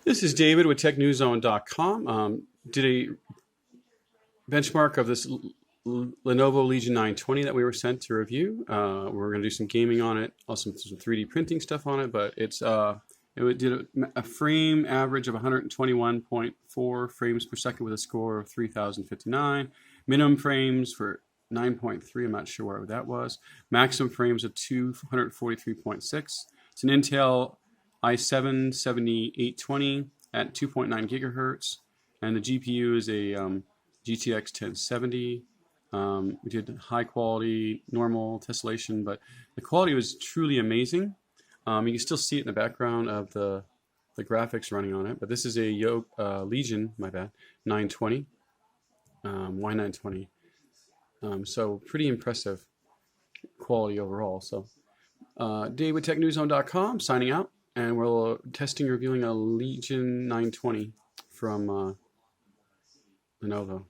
This is David with TechNewsZone.com. Did a benchmark of this Lenovo Legion Y920 that we were sent to review. We're going to do some gaming on it, also some 3D printing stuff on it, but it did a frame average of 121.4 frames per second with a score of 3059. Minimum frames for 9.3, I'm not sure where that was. Maximum frames of 243.6. It's an Intel i7-7820 at 2.9 gigahertz, and the GPU is a GTX 1070. We did high quality, normal tessellation, but the quality was truly amazing. You can still see it in the background of the graphics running on it, but this is a Legion, my bad, 920, Y920. So pretty impressive quality overall. So Dave with TechNewsZone.com signing out, and we're testing and reviewing a Legion 920 from Lenovo.